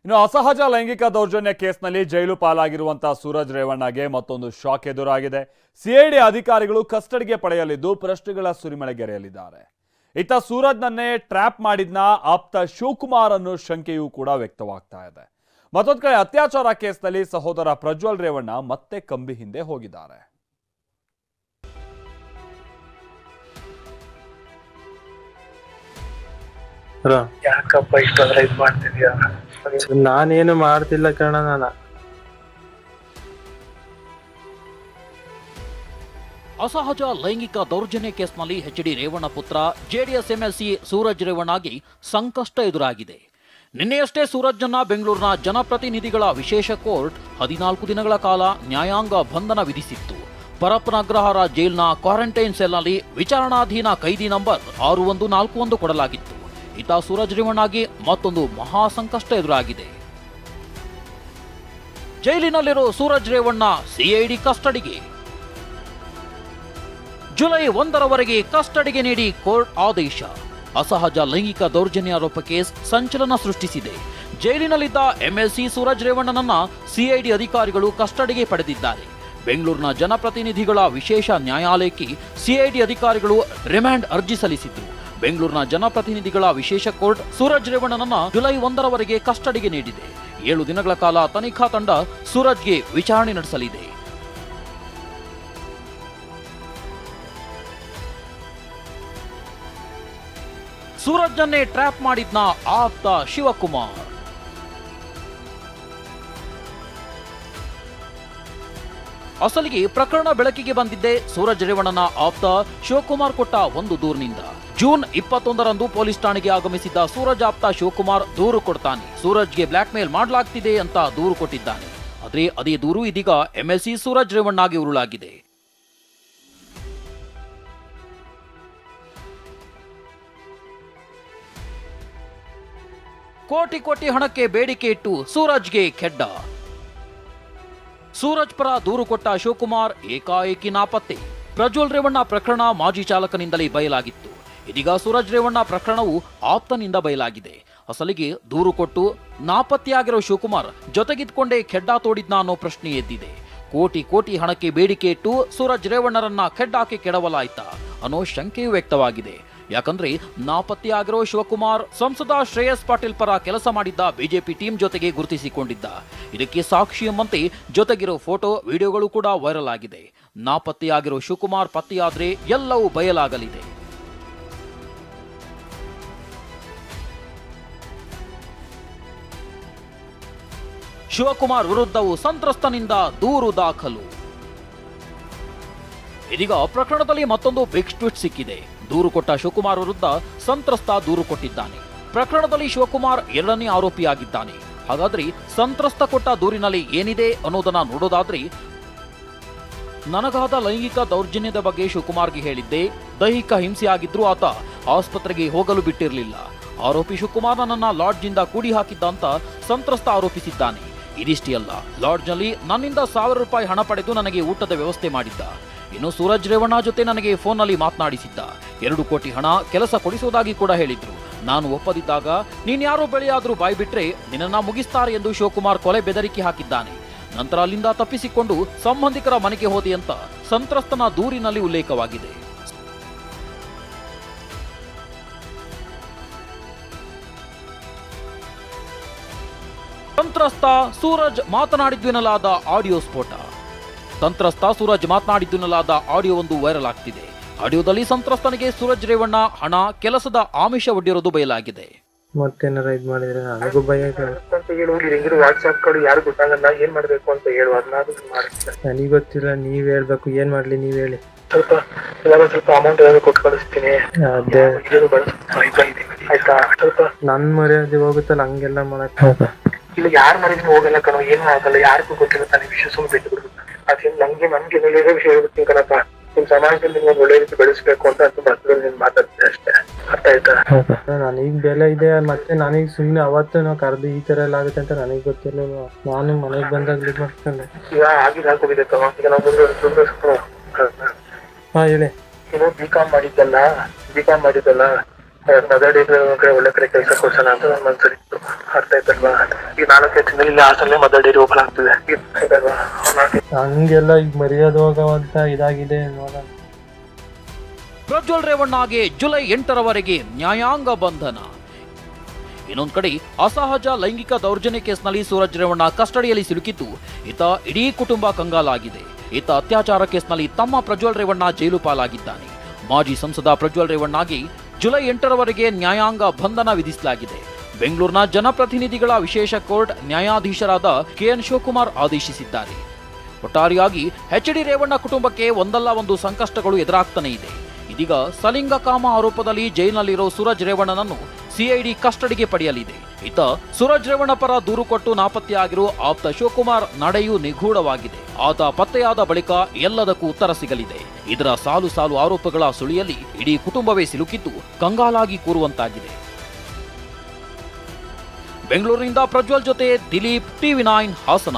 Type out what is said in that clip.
ಇನ್ನು ಅಸಹಜ ಲೈಂಗಿಕ ದೌರ್ಜನ್ಯ ಕೇಸ್ನಲ್ಲಿ ಜೈಲು ಪಾಲಾಗಿರುವಂತಹ ಸೂರಜ್ ರೇವಣ್ಣಗೆ ಮತ್ತೊಂದು ಶಾಕ್ ಎದುರಾಗಿದೆ. ಸಿಐಡಿ ಅಧಿಕಾರಿಗಳು ಕಸ್ಟಡಿಗೆ ಪಡೆಯಲಿದ್ದು ಪ್ರಶ್ನೆಗಳ ಸುರಿಮಳೆಗೆರೆಯಲಿದ್ದಾರೆ. ಇತ್ತ ಸೂರಜ್ನನ್ನೇ ಟ್ರ್ಯಾಪ್ ಮಾಡಿದ್ನ ಆಪ್ತ ಶಿವಕುಮಾರ್ ಅನ್ನೋ ಶಂಕೆಯೂ ಕೂಡ ವ್ಯಕ್ತವಾಗ್ತಾ ಇದೆ. ಮತ್ತೊಂದು ಕಡೆ ಅತ್ಯಾಚಾರ ಕೇಸ್ನಲ್ಲಿ ಸಹೋದರ ಪ್ರಜ್ವಲ್ ರೇವಣ್ಣ ಮತ್ತೆ ಕಂಬಿ ಹಿಂದೆ ಹೋಗಿದ್ದಾರೆ. ಯಾಕಪ್ಪ ಇಷ್ಟೊಂದ್ರೆ ಇದು ಮಾಡ್ತಿದ್ಯಾ? ನಾನೇನು ಮಾಡ್ತಿಲ್ಲ ಕಣ. ಅಸಹಜ ಲೈಂಗಿಕ ದೌರ್ಜನ್ಯ ಕೇಸ್ನಲ್ಲಿ ಎಚ್.ಡಿ. ರೇವಣ್ಣ ಪುತ್ರ ಜೆಡಿಎಸ್ ಎಂಎಲ್ಸಿ ಸೂರಜ್ ರೇವಣ್ಣಗೆ ಸಂಕಷ್ಟ ಎದುರಾಗಿದೆ. ನಿನ್ನೆಯಷ್ಟೇ ಸೂರಜ್ನ ಬೆಂಗಳೂರಿನ ಜನಪ್ರತಿನಿಧಿಗಳ ವಿಶೇಷ ಕೋರ್ಟ್ 14 ದಿನಗಳ ಕಾಲ ನ್ಯಾಯಾಂಗ ಬಂಧನ ವಿಧಿಸಿತ್ತು. ಪರಪ್ಪನ ಅಗ್ರಹಾರ ಜೈಲ್ನ ಕ್ವಾರಂಟೈನ್ ಸೆಲ್ನಲ್ಲಿ ವಿಚಾರಣಾಧೀನ ಕೈದಿ ನಂಬರ್ 6141 ಕೊಡಲಾಗಿತ್ತು. ಇತ್ತ ಸೂರಜ್ ರೇವಣ್ಣಗೆ ಮತ್ತೊಂದು ಮಹಾ ಸಂಕಷ್ಟ ಎದುರಾಗಿದೆ. ಜೈಲಿನಲ್ಲಿರೋ ಸೂರಜ್ ರೇವಣ್ಣ ಸಿಐಡಿ ಕಸ್ಟಡಿಗೆ. ಜುಲೈ 1ರವರೆಗೆ ಕಸ್ಟಡಿಗೆ ನೀಡಿ ಕೋರ್ಟ್ ಆದೇಶ. ಅಸಹಜ ಲೈಂಗಿಕ ದೌರ್ಜನ್ಯ ಆರೋಪ ಕೇಸ್ ಸಂಚಲನ ಸೃಷ್ಟಿಸಿದೆ. ಜೈಲಿನಲ್ಲಿದ್ದ ಎಂಎಲ್ಸಿ ಸೂರಜ್ ರೇವಣ್ಣನನ್ನ ಸಿಐಡಿ ಅಧಿಕಾರಿಗಳು ಕಸ್ಟಡಿಗೆ ಪಡೆದಿದ್ದಾರೆ. ಬೆಂಗಳೂರಿನ ಜನಪ್ರತಿನಿಧಿಗಳ ವಿಶೇಷ ನ್ಯಾಯಾಲಯಕ್ಕೆ ಸಿಐಡಿ ಅಧಿಕಾರಿಗಳು ರಿಮ್ಯಾಂಡ್ ಅರ್ಜಿ ಸಲ್ಲಿಸಿದ್ರು. ಬೆಂಗಳೂರಿನ ಜನಪ್ರತಿನಿಧಿಗಳ ವಿಶೇಷ ಕೋರ್ಟ್ ಸೂರಜ್ ರೇವಣ್ಣನನ್ನ ಜುಲೈ 1ರವರೆಗೆ ಕಸ್ಟಡಿಗೆ ನೀಡಿದೆ. 7 ದಿನಗಳ ಕಾಲ ತನಿಖಾ ತಂಡ ಸೂರಜ್ಗೆ ವಿಚಾರಣೆ ನಡೆಸಲಿದೆ. ಸೂರಜ್ನನ್ನೇ ಟ್ರ್ಯಾಪ್ ಮಾಡಿದ್ನ ಆಪ್ತ ಶಿವಕುಮಾರ್. ಅಸಲಿಗೆ ಪ್ರಕರಣ ಬೆಳಕಿಗೆ ಬಂದಿದ್ದೆ ಸೂರಜ್ ರೇವಣ್ಣನ ಆಪ್ತ ಶಿವಕುಮಾರ್ ಕೊಟ್ಟ ಒಂದು ದೂರಿನಿಂದ. ಜೂನ್ 21ರಂದು ಪೊಲೀಸ್ ಠಾಣೆಗೆ ಆಗಮಿಸಿದ್ದ ಸೂರಜ್ ಆಪ್ತ ಶಿವಕುಮಾರ್ ದೂರು ಕೊಡ್ತಾನೆ. ಸೂರಜ್ಗೆ ಬ್ಲಾಕ್ ಮೇಲ್ ಮಾಡಲಾಗ್ತಿದೆ ಅಂತ ದೂರು ಕೊಟ್ಟಿದ್ದಾನೆ. ಆದ್ರೆ ಅದೇ ದೂರು ಇದೀಗ ಎಂಎಲ್ಸಿ ಸೂರಜ್ ರೇವಣ್ಣಗೆ ಉರುಳಾಗಿದೆ. ಕೋಟಿ ಕೋಟಿ ಹಣಕ್ಕೆ ಬೇಡಿಕೆ ಇಟ್ಟು ಸೂರಜ್ಗೆ ಖೆಡ್ಡ. ಸೂರಜ್ ಪರ ದೂರು ಕೊಟ್ಟ ಶಿವಕುಮಾರ್ ಏಕಾಏಕಿ ನಾಪತ್ತೆ. ಪ್ರಜ್ವಲ್ ರೇವಣ್ಣ ಪ್ರಕರಣ ಮಾಜಿ ಚಾಲಕನಿಂದಲೇ ಬಯಲಾಗಿತ್ತು. ಇದೀಗ ಸೂರಜ್ ರೇವಣ್ಣ ಪ್ರಕರಣವು ಆಪ್ತನಿಂದ ಬಯಲಾಗಿದೆ. ಅಸಲಿಗೆ ದೂರು ಕೊಟ್ಟು ನಾಪತ್ತೆಯಾಗಿರೋ ಶಿವಕುಮಾರ್ ಜೊತೆಗಿದ್ಕೊಂಡೇ ಖೆಡ್ಡ ತೋಡಿದ್ನ ಅನ್ನೋ ಪ್ರಶ್ನೆ ಎದ್ದಿದೆ. ಕೋಟಿ ಕೋಟಿ ಹಣಕ್ಕೆ ಬೇಡಿಕೆ ಇಟ್ಟು ಸೂರಜ್ ರೇವಣ್ಣರನ್ನ ಖೆಡ್ಡಾಕೆ ಕೆಡವಲಾಯ್ತಾ ಅನ್ನೋ ಶಂಕೆಯೂ ವ್ಯಕ್ತವಾಗಿದೆ. ಯಾಕಂದ್ರೆ ನಾಪತ್ತೆಯಾಗಿರೋ ಶಿವಕುಮಾರ್ ಸಂಸದ ಶ್ರೇಯಸ್ ಪಾಟೀಲ್ ಪರ ಕೆಲಸ ಮಾಡಿದ್ದ ಬಿಜೆಪಿ ಟೀಮ್ ಜೊತೆಗೆ ಗುರುತಿಸಿಕೊಂಡಿದ್ದ. ಇದಕ್ಕೆ ಸಾಕ್ಷಿ ಎಂಬಂತೆ ಜೊತೆಗಿರೋ ಫೋಟೋ ವಿಡಿಯೋಗಳು ಕೂಡ ವೈರಲ್ ಆಗಿದೆ. ನಾಪತ್ತೆಯಾಗಿರೋ ಶಿವಕುಮಾರ್ ಪತ್ತೆಯಾದ್ರೆ ಎಲ್ಲವೂ ಬಯಲಾಗಲಿದೆ. ಶಿವಕುಮಾರ್ ವಿರುದ್ಧವೂ ಸಂತ್ರಸ್ತನಿಂದ ದೂರು ದಾಖಲು. ಇದೀಗ ಪ್ರಕರಣದಲ್ಲಿ ಮತ್ತೊಂದು ಬಿಗ್ ಟ್ವಿಸ್ಟ್ ಸಿಕ್ಕಿದೆ. ದೂರು ಕೊಟ್ಟ ಶಿವಕುಮಾರ್ ವಿರುದ್ಧ ಸಂತ್ರಸ್ತ ದೂರು ಕೊಟ್ಟಿದ್ದಾನೆ. ಪ್ರಕರಣದಲ್ಲಿ ಶಿವಕುಮಾರ್ 2ನೇ ಆರೋಪಿಯಾಗಿದ್ದಾನೆ. ಹಾಗಾದ್ರೆ ಸಂತ್ರಸ್ತ ಕೊಟ್ಟ ದೂರಿನಲ್ಲಿ ಏನಿದೆ ಅನ್ನೋದನ್ನ ನೋಡೋದಾದ್ರೆ, ನನಗಾದ ಲೈಂಗಿಕ ದೌರ್ಜನ್ಯದ ಬಗ್ಗೆ ಶಿವಕುಮಾರ್ಗೆ ಹೇಳಿದ್ದೆ. ದೈಹಿಕ ಹಿಂಸೆಯಾಗಿದ್ರೂ ಆತ ಆಸ್ಪತ್ರೆಗೆ ಹೋಗಲು ಬಿಟ್ಟಿರಲಿಲ್ಲ. ಆರೋಪಿ ಶಿವಕುಮಾರ್ ನನ್ನನ್ನ ಲಾಡ್ಜ್ನಿಂದ ಕೂಡಿ ಹಾಕಿದ್ದ ಅಂತ ಸಂತ್ರಸ್ತ ಆರೋಪಿಸಿದ್ದಾನೆ. ಇದಿಷ್ಟೇ ಅಲ್ಲ, ಲಾಡ್ಜ್ನಲ್ಲಿ ನನ್ನಿಂದ 1000 ರೂಪಾಯಿ ಹಣ ಪಡೆದು ನನಗೆ ಊಟದ ವ್ಯವಸ್ಥೆ ಮಾಡಿದ್ದ. ಇನ್ನು ಸೂರಜ್ ರೇವಣ್ಣ ಜೊತೆ ನನಗೆ ಫೋನ್ನಲ್ಲಿ ಮಾತನಾಡಿಸಿದ್ದ. 2 ಕೋಟಿ ಹಣ ಕೆಲಸ ಕೊಡಿಸುವುದಾಗಿ ಕೂಡ ಹೇಳಿದ್ರು. ನಾನು ಒಪ್ಪದಿದ್ದಾಗ ನೀನ್ಯಾರೋ ಬೆಳೆಯಾದ್ರೂ ಬಾಯ್ ಬಿಟ್ರೆ ನಿನ್ನನ್ನ ಮುಗಿಸ್ತಾರೆ ಎಂದು ಶಿವಕುಮಾರ್ ಕೊಲೆ ಬೆದರಿಕೆ ಹಾಕಿದ್ದಾನೆ. ನಂತರ ಅಲ್ಲಿಂದ ತಪ್ಪಿಸಿಕೊಂಡು ಸಂಬಂಧಿಕರ ಮನೆಗೆ ಹೋದೆ ಅಂತ ಸಂತ್ರಸ್ತನ ದೂರಿನಲ್ಲಿ ಉಲ್ಲೇಖವಾಗಿದೆ. ಸಂತ್ರಸ್ತ ಸೂರಜ್ ಮಾತನಾಡಿದ್ವೆನ್ನಲಾದ ಆಡಿಯೋ ಸ್ಫೋಟ. ಸಂತ್ರಸ್ತ ಸೂರಜ್ ಮಾತನಾಡಿದ್ವೆನ್ನಲಾದ ಆಡಿಯೋ ಒಂದು ವೈರಲ್ ಆಗ್ತಿದೆ. ಆಡಿಯೋದಲ್ಲಿ ಸಂತ್ರಸ್ತನಿಗೆ ಸೂರಜ್ ರೇವಣ್ಣ ಹಣ ಕೆಲಸದ ಆಮಿಷ ಒಡ್ಡಿರೋದು ಬಯಲಾಗಿದೆ. ಮತ್ತೇನಾರ ಇದ್ ಮಾಡಿದ್ರೆ ನನಗೂ ಭಯ. ವಾಟ್ಸ್ಆಪ್ ಕಡೆ ಯಾರು ಗೊತ್ತಾಗಲ್ಲ, ಏನ್ ಮಾಡ್ಬೇಕು ಅಂತ ಹೇಳುವ. ನನಗೆ ಗೊತ್ತಿಲ್ಲ, ನೀವ್ ಹೇಳ್ಬೇಕು. ಏನ್ ಮಾಡ್ಲಿ ನೀವ್ ಹೇಳಿ. ಸ್ವಲ್ಪ ಅಮೌಂಟ್ ಏನಾದ್ರು ಕೊಟ್ಟು ಕಳಿಸ್ತೀನಿ. ಅದೇ ಆಯ್ತಾ? ಸ್ವಲ್ಪ ನನ್ ಮರ್ಯಾದೆ ಹೋಗುತ್ತಲ್ಲ, ಹಂಗೆಲ್ಲ ಮಾಡಕ್ ಇಲ್ಲ. ಯಾರು ಮರ್ಯಾದೆ ಹೋಗಲ್ಲ ಕಣೋ, ಏನೂ ಆಗಲ್ಲ. ಯಾರಿಗೂ ಗೊತ್ತಿಲ್ಲ ತಾನೇ ವಿಷಯ. ಸುಮ್ಮನೆ ಬಿಟ್ಟು ಬಿಡುದು. ಅದೇ ನನ್ಗೆ ವಿಷಯ ಹೇಳ್ಬಿಡ್ತೀನಿ ಕಣಪ್ಪ. ನಿಮ್ ಸಮಾಜದಲ್ಲಿ ನೀವು ಒಳ್ಳೆ ರೀತಿ ಬೆಳೆಸ್ಬೇಕು ಅಂತ ಬರ್ತದಲ್ಲಿ ನೀನ್ ಮಾತಾಡ್ತೀನಿ ಅಷ್ಟೇ. ಅರ್ಥ ಆಯ್ತಾ? ನನಗ್ ಬೆಲೆ ಇದೆ. ಮತ್ತೆ ನನಗ್ ಸುಮ್ನೆ ಅವತ್ತು ನಾವು ಕರೆದು ಈ ತರ ಎಲ್ಲ ಆಗುತ್ತೆ ಅಂತ ನನಗ್ ಗೊತ್ತಿಲ್ಲ. ನಾನು ಮನೆಗ್ ಬಂದಾಗ ಇದು ಮಾಡ್ಕೊಂಡೆ. ಈಗ ಆಗಿದ್ ಹಾಕೋಗಿದೆ ಕಣೋ. ಈಗ ನಾವು ಹಾ ಹೇಳಿ. ನೀನು ಬಿ ಕಾಮ್ ಮಾಡಿದ್ದಲ್ಲ ಮದಡಿ ಕಡೆ ಒಳ್ಳೆ ಕಡೆ ಕೆಲಸ ಕೊಡ್ಸೋಣ ಅಂತ ನನ್ನ ಮನಸ್ಸಲ್ಲಿ ಇತ್ತು. ಅರ್ಥ ಆಯ್ತಲ್ವಾ? ಈಗ 4 ವರ್ಷದಲ್ಲಿ ಇಲ್ಲಿ ಹಾಸಲ್ಲೇ ಮದಡಿ ಓಪನ್ ಆಗ್ತಿದೆ. ಹಂಗೆಲ್ಲ ಈಗ ಮರ್ಯಾದೆ ಹೋಗವಂತ ಇದಾಗಿದೆ ನೋಡೋಣ. ಪ್ರಜ್ವಲ್ ರೇವಣ್ಣಗೆ ಜುಲೈ 8ರವರೆಗೆ ನ್ಯಾಯಾಂಗ ಬಂಧನ. ಇನ್ನೊಂದು ಕಡೆ ಅಸಹಜ ಲೈಂಗಿಕ ದೌರ್ಜನ್ಯ ಕೇಸ್ನಲ್ಲಿ ಸೂರಜ್ ರೇವಣ್ಣ ಕಸ್ಟಡಿಯಲ್ಲಿ ಸಿಲುಕಿದ್ದು ಈತ ಇಡೀ ಕುಟುಂಬ ಕಂಗಾಲಾಗಿದೆ. ಈತ ಅತ್ಯಾಚಾರ ಕೇಸ್ನಲ್ಲಿ ತಮ್ಮ ಪ್ರಜ್ವಲ್ ರೇವಣ್ಣ ಜೈಲು ಪಾಲಾಗಿದ್ದಾನೆ. ಮಾಜಿ ಸಂಸದ ಪ್ರಜ್ವಲ್ ರೇವಣ್ಣಗೆ ಜುಲೈ 8ರವರೆಗೆ ನ್ಯಾಯಾಂಗ ಬಂಧನ ವಿಧಿಸಲಾಗಿದೆ. ಬೆಂಗಳೂರಿನ ಜನಪ್ರತಿನಿಧಿಗಳ ವಿಶೇಷ ಕೋರ್ಟ್ ನ್ಯಾಯಾಧೀಶರಾದ ಕೆಎನ್ ಶಿವಕುಮಾರ್ ಆದೇಶಿಸಿದ್ದಾರೆ. ಒಟ್ಟಾರೆಯಾಗಿ ಎಚ್.ಡಿ. ರೇವಣ್ಣ ಕುಟುಂಬಕ್ಕೆ ಒಂದಲ್ಲ ಒಂದು ಸಂಕಷ್ಟಗಳು ಎದುರಾಗ್ತಾನೆ ಇದೆ. ಇದೀಗ ಸಲಿಂಗಕಾಮ ಆರೋಪದಲ್ಲಿ ಜೈಲಿನಲ್ಲಿರೋ ಸೂರಜ್ ರೇವಣ್ಣನನ್ನು ಸಿಐಡಿ ಕಸ್ಟಡಿಗೆ ಪಡೆಯಲಿದೆ. ಈತ ಸೂರಜ್ ರೇವಣ್ಣ ಪರ ದೂರು ಕೊಟ್ಟು ನಾಪತ್ತೆಯಾಗಿರೋ ಆಪ್ತ ಶಿವಕುಮಾರ್ ನಡೆಯೂ ನಿಗೂಢವಾಗಿದೆ. ಆತ ಪತ್ತೆಯಾದ ಬಳಿಕ ಎಲ್ಲದಕ್ಕೂ ಉತ್ತರ ಸಿಗಲಿದೆ. ಇದರ ಸಾಲು ಸಾಲು ಆರೋಪಗಳ ಸುಳಿಯಲ್ಲಿ ಇಡೀ ಕುಟುಂಬವೇ ಸಿಲುಕಿದ್ದು ಕಂಗಾಲಾಗಿ ಕೂರುವಂತಾಗಿದೆ. ಬೆಂಗಳೂರಿನಿಂದ ಪ್ರಜ್ವಲ್ ಜೊತೆ ದಿಲೀಪ್, TV9 ಹಾಸನ.